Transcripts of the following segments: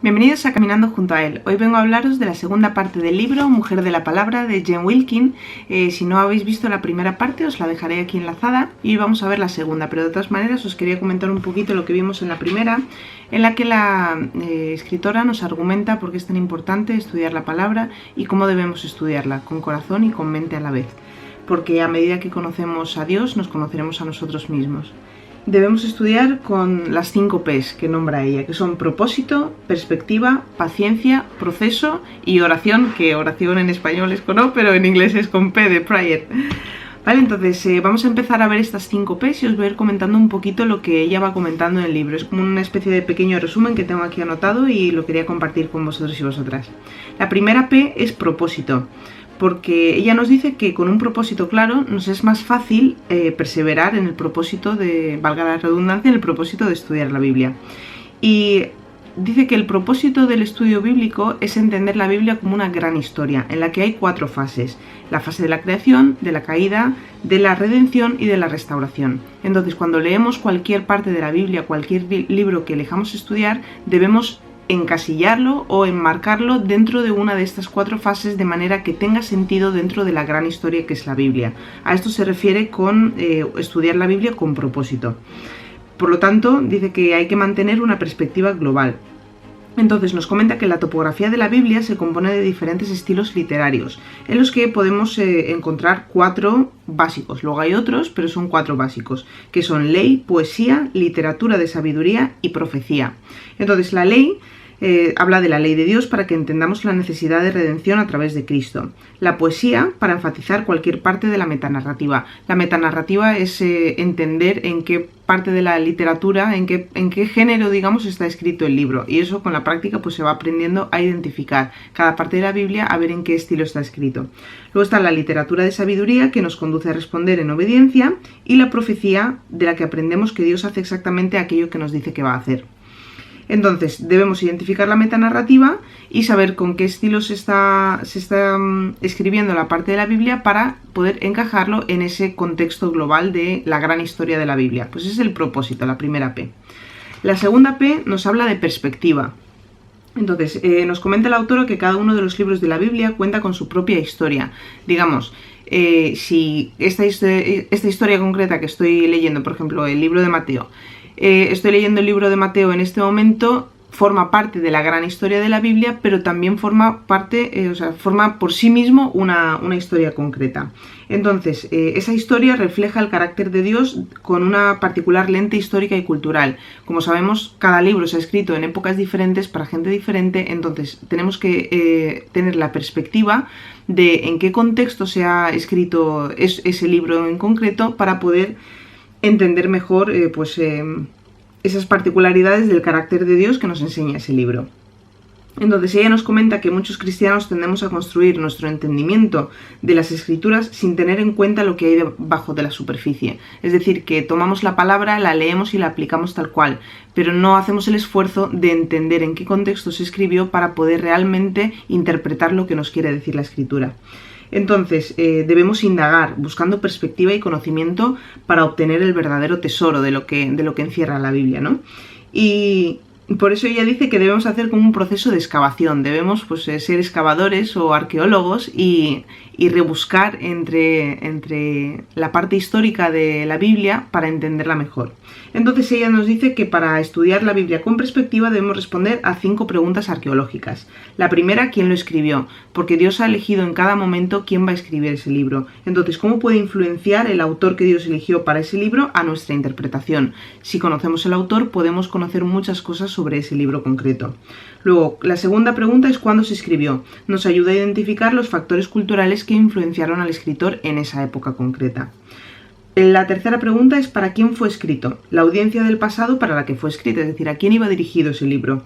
Bienvenidos a Caminando junto a él. Hoy vengo a hablaros de la segunda parte del libro Mujer de la Palabra de Jen Wilkin. Si no habéis visto la primera parte os la dejaré aquí enlazada y hoy vamos a ver la segunda, pero de todas maneras os quería comentar un poquito lo que vimos en la primera, en la que la escritora nos argumenta por qué es tan importante estudiar la palabra y cómo debemos estudiarla, con corazón y con mente a la vez, porque a medida que conocemos a Dios nos conoceremos a nosotros mismos. Debemos estudiar con las 5 P's que nombra ella, que son propósito, perspectiva, paciencia, proceso y oración, que oración en español es con O, pero en inglés es con P de prayer. Vale, entonces vamos a empezar a ver estas 5 P's y os voy a ir comentando un poquito lo que ella va comentando en el libro. Es como una especie de pequeño resumen que tengo aquí anotado y lo quería compartir con vosotros y vosotras. La primera P es propósito, porque ella nos dice que con un propósito claro nos es más fácil perseverar en el propósito de, valga la redundancia, en el propósito de estudiar la Biblia. Y dice que el propósito del estudio bíblico es entender la Biblia como una gran historia, en la que hay 4 fases: la fase de la creación, de la caída, de la redención y de la restauración. Entonces, cuando leemos cualquier parte de la Biblia, cualquier libro que elijamos estudiar, debemos encasillarlo o enmarcarlo dentro de una de estas 4 fases de manera que tenga sentido dentro de la gran historia que es la Biblia. A esto se refiere con estudiar la Biblia con propósito. Por lo tanto, dice que hay que mantener una perspectiva global. Entonces nos comenta que la topografía de la Biblia se compone de diferentes estilos literarios, en los que podemos encontrar 4 básicos. Luego hay otros, pero son 4 básicos, que son ley, poesía, literatura de sabiduría y profecía. Entonces la ley habla de la ley de Dios para que entendamos la necesidad de redención a través de Cristo. La poesía para enfatizar cualquier parte de la metanarrativa. La metanarrativa es entender en qué parte de la literatura, en qué género, digamos, está escrito el libro. Y eso con la práctica pues se va aprendiendo a identificar cada parte de la Biblia, a ver en qué estilo está escrito. Luego está la literatura de sabiduría, que nos conduce a responder en obediencia, y la profecía, de la que aprendemos que Dios hace exactamente aquello que nos dice que va a hacer. Entonces debemos identificar la metanarrativa y saber con qué estilo se está escribiendo la parte de la Biblia para poder encajarlo en ese contexto global de la gran historia de la Biblia. Pues ese es el propósito, la primera P. La segunda P nos habla de perspectiva. Entonces nos comenta la autora que cada uno de los libros de la Biblia cuenta con su propia historia. Digamos, si esta historia concreta que estoy leyendo, por ejemplo, el libro de Mateo, estoy leyendo el libro de Mateo en este momento, forma parte de la gran historia de la Biblia, pero también forma parte, forma por sí mismo una historia concreta. Entonces, esa historia refleja el carácter de Dios con una particular lente histórica y cultural. Como sabemos, cada libro se ha escrito en épocas diferentes para gente diferente, entonces tenemos que tener la perspectiva de en qué contexto se ha escrito ese libro en concreto para poder entender mejor esas particularidades del carácter de Dios que nos enseña ese libro. Entonces ella nos comenta que muchos cristianos tendemos a construir nuestro entendimiento de las escrituras sin tener en cuenta lo que hay debajo de la superficie. Es decir, que tomamos la palabra, la leemos y la aplicamos tal cual, pero no hacemos el esfuerzo de entender en qué contexto se escribió para poder realmente interpretar lo que nos quiere decir la escritura. Entonces debemos indagar buscando perspectiva y conocimiento para obtener el verdadero tesoro de lo que encierra la Biblia, ¿no? Y por eso ella dice que debemos hacer como un proceso de excavación, debemos ser excavadores o arqueólogos y rebuscar entre la parte histórica de la Biblia para entenderla mejor. Entonces ella nos dice que para estudiar la Biblia con perspectiva debemos responder a 5 preguntas arqueológicas. La primera, ¿quién lo escribió? Porque Dios ha elegido en cada momento quién va a escribir ese libro. Entonces, ¿cómo puede influenciar el autor que Dios eligió para ese libro a nuestra interpretación? Si conocemos el autor, podemos conocer muchas cosas sobre ese libro concreto. Luego, la segunda pregunta es ¿cuándo se escribió? Nos ayuda a identificar los factores culturales que influenciaron al escritor en esa época concreta. La tercera pregunta es ¿para quién fue escrito? La audiencia del pasado para la que fue escrita, es decir, ¿a quién iba dirigido ese libro?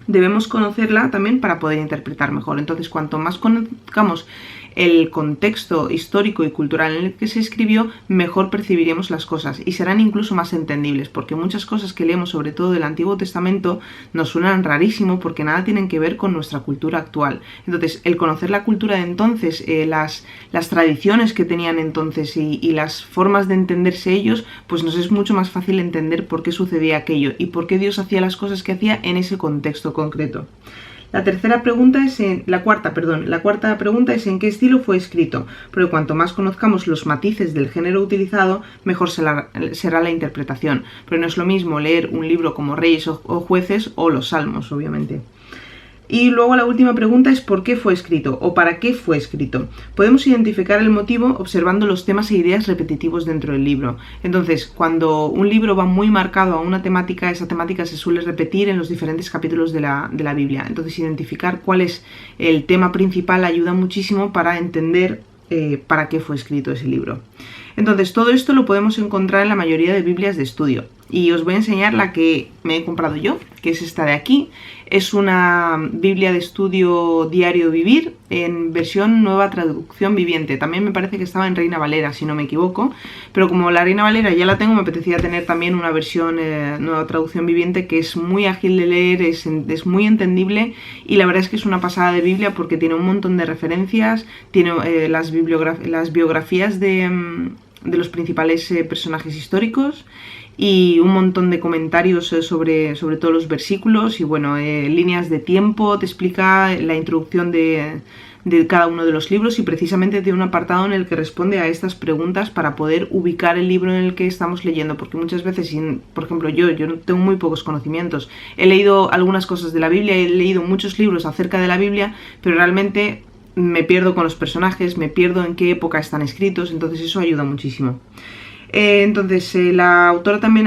Debemos conocerla también para poder interpretar mejor. Entonces, cuanto más conozcamos el contexto histórico y cultural en el que se escribió, mejor percibiremos las cosas y serán incluso más entendibles, porque muchas cosas que leemos, sobre todo del Antiguo Testamento, nos suenan rarísimo porque nada tienen que ver con nuestra cultura actual. Entonces, el conocer la cultura de entonces, las tradiciones que tenían entonces y las formas de entenderse ellos, pues nos es mucho más fácil entender por qué sucedía aquello y por qué Dios hacía las cosas que hacía en ese contexto concreto. La cuarta pregunta es en qué estilo fue escrito, porque cuanto más conozcamos los matices del género utilizado, mejor será la interpretación. Pero no es lo mismo leer un libro como Reyes o Jueces o los Salmos, obviamente. Y luego la última pregunta es ¿por qué fue escrito? ¿O para qué fue escrito? Podemos identificar el motivo observando los temas e ideas repetitivos dentro del libro. Entonces, cuando un libro va muy marcado a una temática, esa temática se suele repetir en los diferentes capítulos de la Biblia. Entonces, identificar cuál es el tema principal ayuda muchísimo para entender para qué fue escrito ese libro. Entonces, todo esto lo podemos encontrar en la mayoría de Biblias de estudio. Y os voy a enseñar la que me he comprado yo, que es esta de aquí. Es una Biblia de estudio Diario Vivir en versión Nueva Traducción Viviente. También me parece que estaba en Reina Valera, si no me equivoco. Pero como la Reina Valera ya la tengo, me apetecía tener también una versión Nueva Traducción Viviente que es muy ágil de leer, es muy entendible y la verdad es que es una pasada de Biblia porque tiene un montón de referencias, tiene las biografías de los principales personajes históricos y un montón de comentarios sobre todos los versículos y bueno, líneas de tiempo, te explica la introducción de cada uno de los libros y precisamente tiene un apartado en el que responde a estas preguntas para poder ubicar el libro en el que estamos leyendo, porque muchas veces, por ejemplo, yo no tengo muy pocos conocimientos, he leído algunas cosas de la Biblia, he leído muchos libros acerca de la Biblia, pero realmente me pierdo con los personajes, me pierdo en qué época están escritos, entonces eso ayuda muchísimo. Entonces, la autora también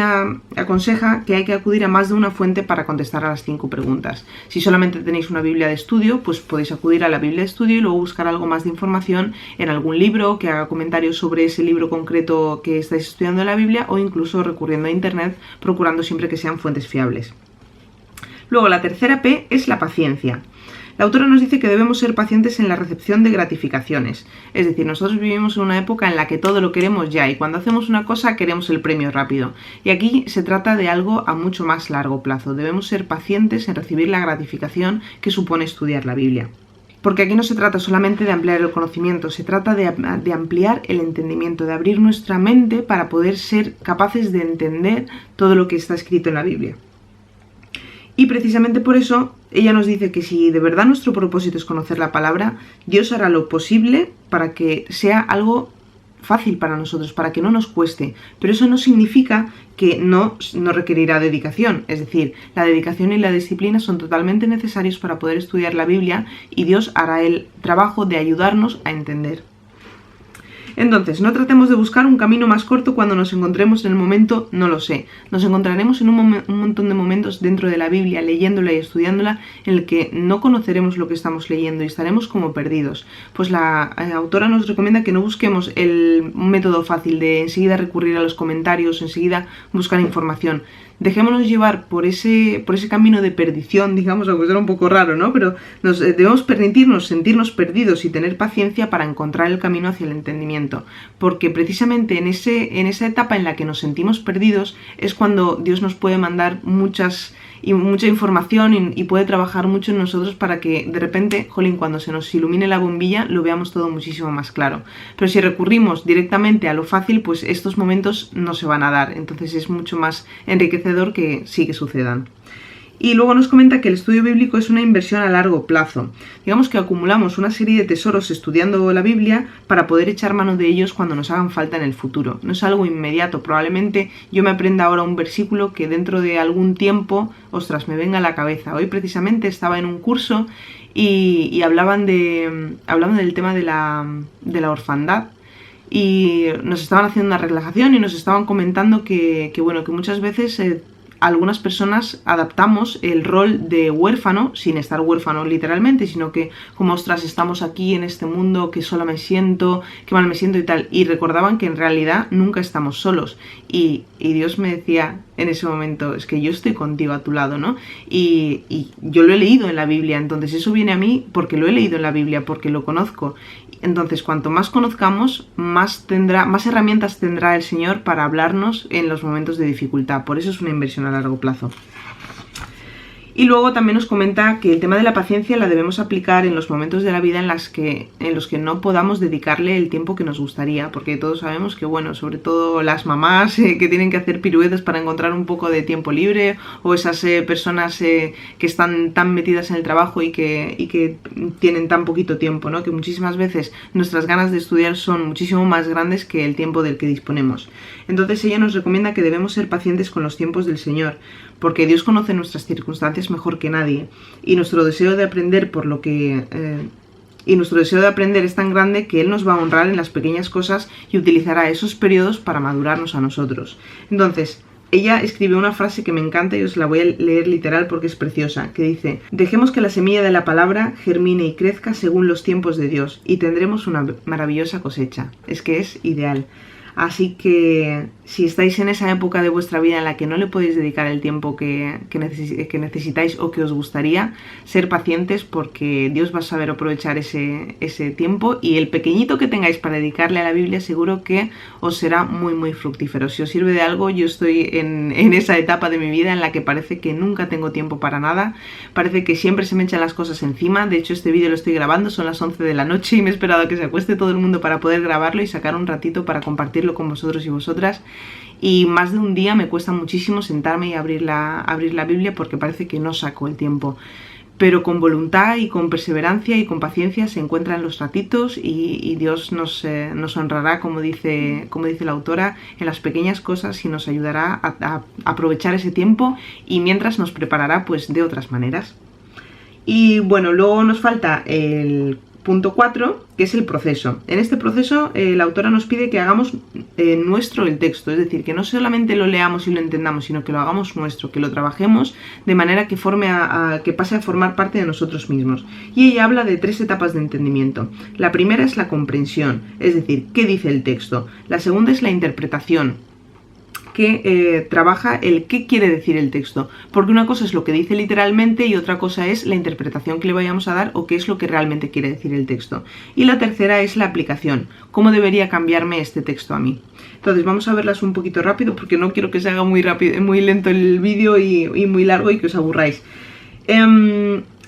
aconseja que hay que acudir a más de una fuente para contestar a las 5 preguntas. Si solamente tenéis una Biblia de estudio, pues podéis acudir a la Biblia de estudio y luego buscar algo más de información en algún libro que haga comentarios sobre ese libro concreto que estáis estudiando en la Biblia o incluso recurriendo a Internet, procurando siempre que sean fuentes fiables. Luego, la tercera P es la paciencia. La autora nos dice que debemos ser pacientes en la recepción de gratificaciones. Es decir, nosotros vivimos en una época en la que todo lo queremos ya y cuando hacemos una cosa queremos el premio rápido. Y aquí se trata de algo a mucho más largo plazo. Debemos ser pacientes en recibir la gratificación que supone estudiar la Biblia. Porque aquí no se trata solamente de ampliar el conocimiento, se trata de ampliar el entendimiento, de abrir nuestra mente para poder ser capaces de entender todo lo que está escrito en la Biblia. Y precisamente por eso ella nos dice que si de verdad nuestro propósito es conocer la palabra, Dios hará lo posible para que sea algo fácil para nosotros, para que no nos cueste. Pero eso no significa que no requerirá dedicación. Es decir, la dedicación y la disciplina son totalmente necesarios para poder estudiar la Biblia y Dios hará el trabajo de ayudarnos a entender. Entonces, no tratemos de buscar un camino más corto cuando nos encontremos en el momento, no lo sé. Nos encontraremos en un montón de momentos dentro de la Biblia, leyéndola y estudiándola, en el que no conoceremos lo que estamos leyendo y estaremos como perdidos. Pues la autora nos recomienda que no busquemos el método fácil de enseguida recurrir a los comentarios, enseguida buscar información. Dejémonos llevar por ese camino de perdición, digamos, aunque será un poco raro, ¿no? Pero debemos permitirnos sentirnos perdidos y tener paciencia para encontrar el camino hacia el entendimiento. Porque precisamente en esa etapa en la que nos sentimos perdidos es cuando Dios nos puede mandar mucha información y puede trabajar mucho en nosotros para que de repente, jolín, cuando se nos ilumine la bombilla lo veamos todo muchísimo más claro. Pero si recurrimos directamente a lo fácil, pues estos momentos no se van a dar. Entonces es mucho más enriquecedor que sí que sucedan. Y luego nos comenta que el estudio bíblico es una inversión a largo plazo. Digamos que acumulamos una serie de tesoros estudiando la Biblia para poder echar mano de ellos cuando nos hagan falta en el futuro. No es algo inmediato. Probablemente yo me aprenda ahora un versículo que dentro de algún tiempo, ostras, me venga a la cabeza. Hoy precisamente estaba en un curso y hablaban del tema de la orfandad. Y nos estaban haciendo una relajación y nos estaban comentando que muchas veces algunas personas adaptamos el rol de huérfano, sin estar huérfano literalmente, sino que como ostras, estamos aquí en este mundo, que sola me siento, que mal me siento y tal, y recordaban que en realidad nunca estamos solos, y Dios me decía en ese momento, es que yo estoy contigo a tu lado, ¿no? Y yo lo he leído en la Biblia, entonces eso viene a mí porque lo he leído en la Biblia, porque lo conozco. Entonces, cuanto más conozcamos, más herramientas tendrá el Señor para hablarnos en los momentos de dificultad. Por eso es una inversión a largo plazo. Y luego también nos comenta que el tema de la paciencia la debemos aplicar en los momentos de la vida en los que no podamos dedicarle el tiempo que nos gustaría, porque todos sabemos que, bueno, sobre todo las mamás que tienen que hacer piruetas para encontrar un poco de tiempo libre, o esas personas que están tan metidas en el trabajo y que tienen tan poquito tiempo, ¿no? Que muchísimas veces nuestras ganas de estudiar son muchísimo más grandes que el tiempo del que disponemos. Entonces ella nos recomienda que debemos ser pacientes con los tiempos del Señor, porque Dios conoce nuestras circunstancias mejor que nadie, y nuestro deseo de aprender es tan grande que Él nos va a honrar en las pequeñas cosas y utilizará esos periodos para madurarnos a nosotros. Entonces, ella escribe una frase que me encanta y os la voy a leer literal porque es preciosa, que dice: dejemos que la semilla de la palabra germine y crezca según los tiempos de Dios y tendremos una maravillosa cosecha. Es que es ideal. Así que si estáis en esa época de vuestra vida en la que no le podéis dedicar el tiempo que necesitáis o que os gustaría, ser pacientes, porque Dios va a saber aprovechar ese tiempo, y el pequeñito que tengáis para dedicarle a la Biblia seguro que os será muy muy fructífero. Si os sirve de algo, yo estoy en esa etapa de mi vida en la que parece que nunca tengo tiempo para nada, parece que siempre se me echan las cosas encima. De hecho, este vídeo lo estoy grabando, son las 11 de la noche y me he esperado a que se acueste todo el mundo para poder grabarlo y sacar un ratito para compartirlo con vosotros y vosotras, y más de un día me cuesta muchísimo sentarme y abrir la Biblia porque parece que no saco el tiempo, pero con voluntad y con perseverancia y con paciencia se encuentran los ratitos, y Dios nos honrará, como dice la autora, en las pequeñas cosas, y nos ayudará a aprovechar ese tiempo, y mientras nos preparará pues de otras maneras. Y bueno, luego nos falta el punto 4, que es el proceso. En este proceso la autora nos pide que hagamos nuestro el texto, es decir, que no solamente lo leamos y lo entendamos, sino que lo hagamos nuestro, que lo trabajemos de manera que que pase a formar parte de nosotros mismos. Y ella habla de 3 etapas de entendimiento. La primera es la comprensión, es decir, ¿qué dice el texto? La segunda es la interpretación, que trabaja el qué quiere decir el texto, porque una cosa es lo que dice literalmente y otra cosa es la interpretación que le vayamos a dar o qué es lo que realmente quiere decir el texto. Y la tercera es la aplicación, cómo debería cambiarme este texto a mí. Entonces vamos a verlas un poquito rápido porque no quiero que se haga muy rápido, muy lento el vídeo y muy largo y que os aburráis.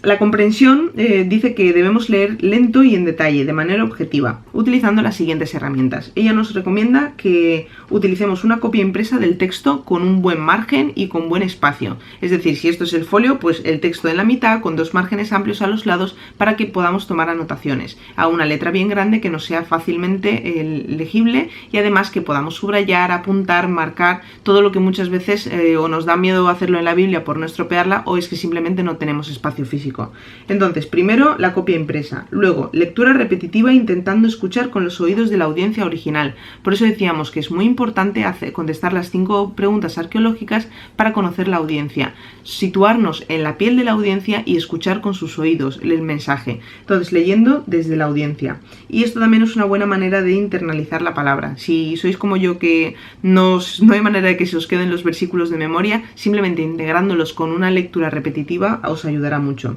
La comprensión dice que debemos leer lento y en detalle, de manera objetiva, utilizando las siguientes herramientas. Ella nos recomienda que utilicemos una copia impresa del texto con un buen margen y con buen espacio. Es decir, si esto es el folio, pues el texto en la mitad con 2 márgenes amplios a los lados para que podamos tomar anotaciones, a una letra bien grande que nos sea fácilmente legible, y además que podamos subrayar, apuntar, marcar, todo lo que muchas veces o nos da miedo hacerlo en la Biblia por no estropearla, o es que simplemente no tenemos espacio físico. Entonces, primero la copia impresa, luego lectura repetitiva intentando escuchar con los oídos de la audiencia original. Por eso decíamos que es muy importante contestar las 5 preguntas arqueológicas para conocer la audiencia, situarnos en la piel de la audiencia y escuchar con sus oídos el mensaje. Entonces, leyendo desde la audiencia. Y esto también es una buena manera de internalizar la palabra. Si sois como yo, que no hay manera de que se os queden los versículos de memoria, simplemente integrándolos con una lectura repetitiva os ayudará mucho.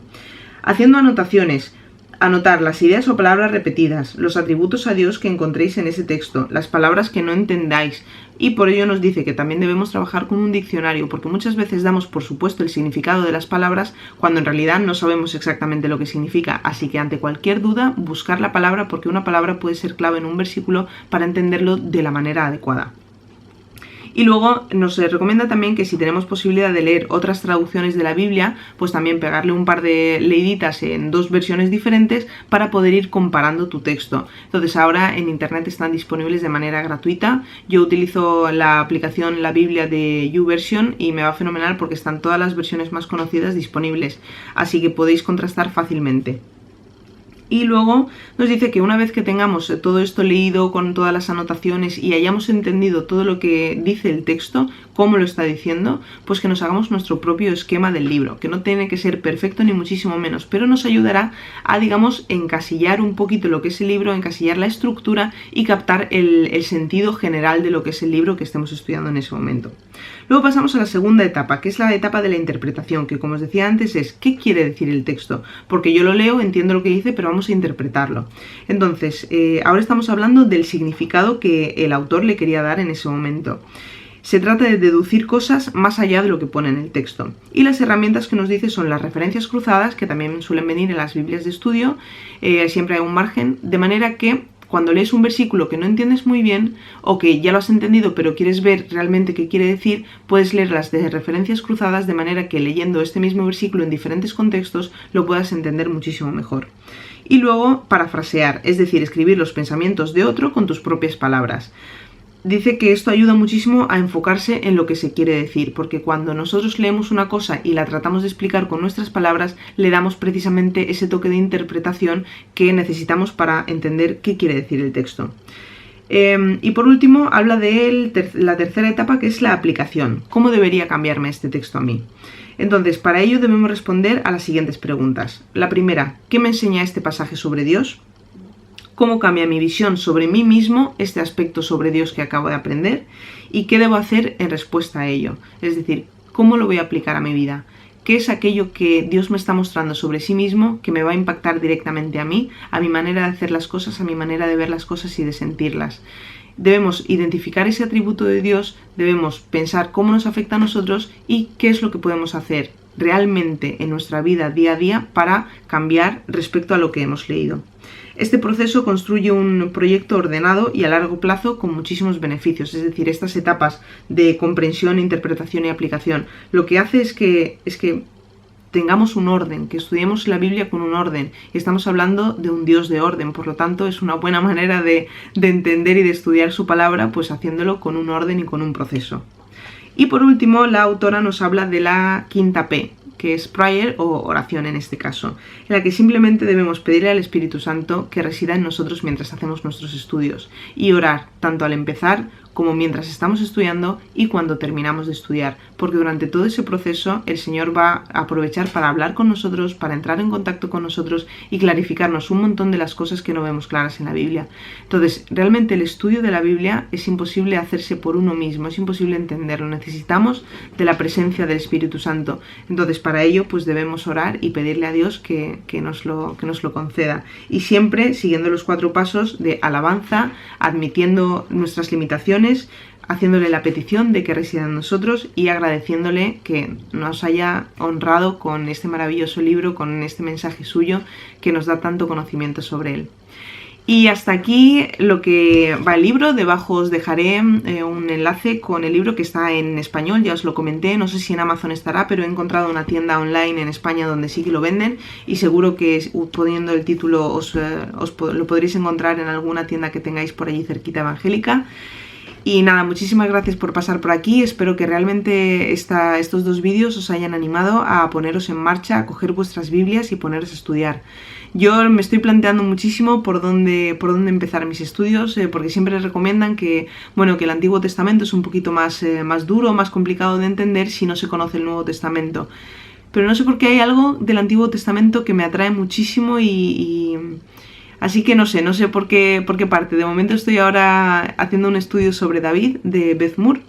Haciendo anotaciones, anotar las ideas o palabras repetidas, los atributos a Dios que encontréis en ese texto, las palabras que no entendáis, y por ello nos dice que también debemos trabajar con un diccionario, porque muchas veces damos por supuesto el significado de las palabras cuando en realidad no sabemos exactamente lo que significa, así que ante cualquier duda buscar la palabra, porque una palabra puede ser clave en un versículo para entenderlo de la manera adecuada. Y luego nos recomienda también que si tenemos posibilidad de leer otras traducciones de la Biblia, pues también pegarle un par de leiditas en 2 versiones diferentes para poder ir comparando tu texto. Entonces ahora en internet están disponibles de manera gratuita. Yo utilizo la aplicación La Biblia de YouVersion y me va fenomenal porque están todas las versiones más conocidas disponibles, así que podéis contrastar fácilmente. Y luego nos dice que una vez que tengamos todo esto leído con todas las anotaciones y hayamos entendido todo lo que dice el texto, cómo lo está diciendo, pues que nos hagamos nuestro propio esquema del libro, que no tiene que ser perfecto ni muchísimo menos, pero nos ayudará a, digamos, encasillar un poquito lo que es el libro, encasillar la estructura y captar el sentido general de lo que es el libro que estemos estudiando en ese momento. Luego pasamos a la segunda etapa, que es la etapa de la interpretación, que como os decía antes es ¿qué quiere decir el texto? Porque yo lo leo, entiendo lo que dice, pero vamos a interpretarlo. Entonces, ahora estamos hablando del significado que el autor le quería dar en ese momento. Se trata de deducir cosas más allá de lo que pone en el texto. Y las herramientas que nos dice son las referencias cruzadas, que también suelen venir en las Biblias de estudio, siempre hay un margen, de manera que cuando lees un versículo que no entiendes muy bien o que ya lo has entendido pero quieres ver realmente qué quiere decir, puedes leer las de referencias cruzadas de manera que leyendo este mismo versículo en diferentes contextos lo puedas entender muchísimo mejor. Y luego parafrasear, es decir, escribir los pensamientos de otro con tus propias palabras. Dice que esto ayuda muchísimo a enfocarse en lo que se quiere decir, porque cuando nosotros leemos una cosa y la tratamos de explicar con nuestras palabras, le damos precisamente ese toque de interpretación que necesitamos para entender qué quiere decir el texto. Y por último, habla de la tercera etapa, que es la aplicación. ¿Cómo debería cambiarme este texto a mí? Entonces, para ello debemos responder a las siguientes preguntas. La primera, ¿qué me enseña este pasaje sobre Dios? ¿Cómo cambia mi visión sobre mí mismo este aspecto sobre Dios que acabo de aprender? ¿Y qué debo hacer en respuesta a ello? Es decir, ¿cómo lo voy a aplicar a mi vida? ¿Qué es aquello que Dios me está mostrando sobre sí mismo que me va a impactar directamente a mí, a mi manera de hacer las cosas, a mi manera de ver las cosas y de sentirlas? Debemos identificar ese atributo de Dios, debemos pensar cómo nos afecta a nosotros y qué es lo que podemos hacer realmente en nuestra vida día a día para cambiar respecto a lo que hemos leído. Este proceso construye un proyecto ordenado y a largo plazo con muchísimos beneficios, es decir, estas etapas de comprensión, interpretación y aplicación, lo que hace es que tengamos un orden, que estudiemos la Biblia con un orden. Y estamos hablando de un Dios de orden, por lo tanto es una buena manera de entender y de estudiar su palabra, pues haciéndolo con un orden y con un proceso. Y por último, la autora nos habla de la quinta P, que es prayer o oración en este caso, en la que simplemente debemos pedirle al Espíritu Santo que resida en nosotros mientras hacemos nuestros estudios y orar tanto al empezar como mientras estamos estudiando y cuando terminamos de estudiar, porque durante todo ese proceso el Señor va a aprovechar para hablar con nosotros, para entrar en contacto con nosotros y clarificarnos un montón de las cosas que no vemos claras en la Biblia. Entonces, realmente el estudio de la Biblia es imposible hacerse por uno mismo, es imposible entenderlo, necesitamos de la presencia del Espíritu Santo. Entonces, para ello, pues debemos orar y pedirle a Dios que nos lo conceda. Y siempre siguiendo los 4 pasos de alabanza, admitiendo nuestras limitaciones, haciéndole la petición de que resida en nosotros y agradeciéndole que nos haya honrado con este maravilloso libro, con este mensaje suyo que nos da tanto conocimiento sobre él. Y hasta aquí lo que va el libro. Debajo os dejaré un enlace con el libro que está en español, ya os lo comenté, no sé si en Amazon estará, pero he encontrado una tienda online en España donde sí que lo venden y seguro que poniendo el título lo podréis encontrar en alguna tienda que tengáis por allí cerquita evangélica. Y nada, muchísimas gracias por pasar por aquí, espero que realmente estos 2 vídeos os hayan animado a poneros en marcha, a coger vuestras Biblias y poneros a estudiar. Yo me estoy planteando muchísimo por dónde empezar mis estudios, porque siempre recomiendan que el Antiguo Testamento es un poquito más duro, más complicado de entender si no se conoce el Nuevo Testamento. Pero no sé por qué hay algo del Antiguo Testamento que me atrae muchísimo así que no sé por qué parte. De momento estoy ahora haciendo un estudio sobre David de Beth Moore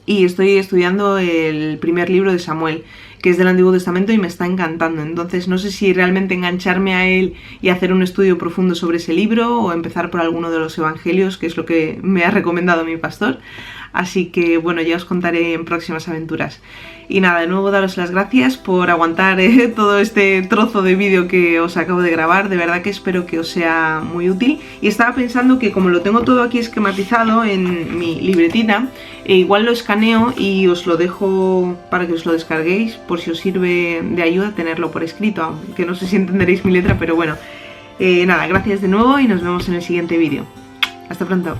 y estoy estudiando el primer libro de Samuel, que es del Antiguo Testamento y me está encantando. Entonces no sé si realmente engancharme a él y hacer un estudio profundo sobre ese libro o empezar por alguno de los evangelios, que es lo que me ha recomendado mi pastor. Así que bueno, ya os contaré en próximas aventuras. Y nada, de nuevo daros las gracias por aguantar todo este trozo de vídeo que os acabo de grabar. De verdad que espero que os sea muy útil. Y estaba pensando que como lo tengo todo aquí esquematizado en mi libretita, igual lo escaneo y os lo dejo para que os lo descarguéis, por si os sirve de ayuda tenerlo por escrito, aunque no sé si entenderéis mi letra, pero bueno. Nada, gracias de nuevo y nos vemos en el siguiente vídeo. Hasta pronto.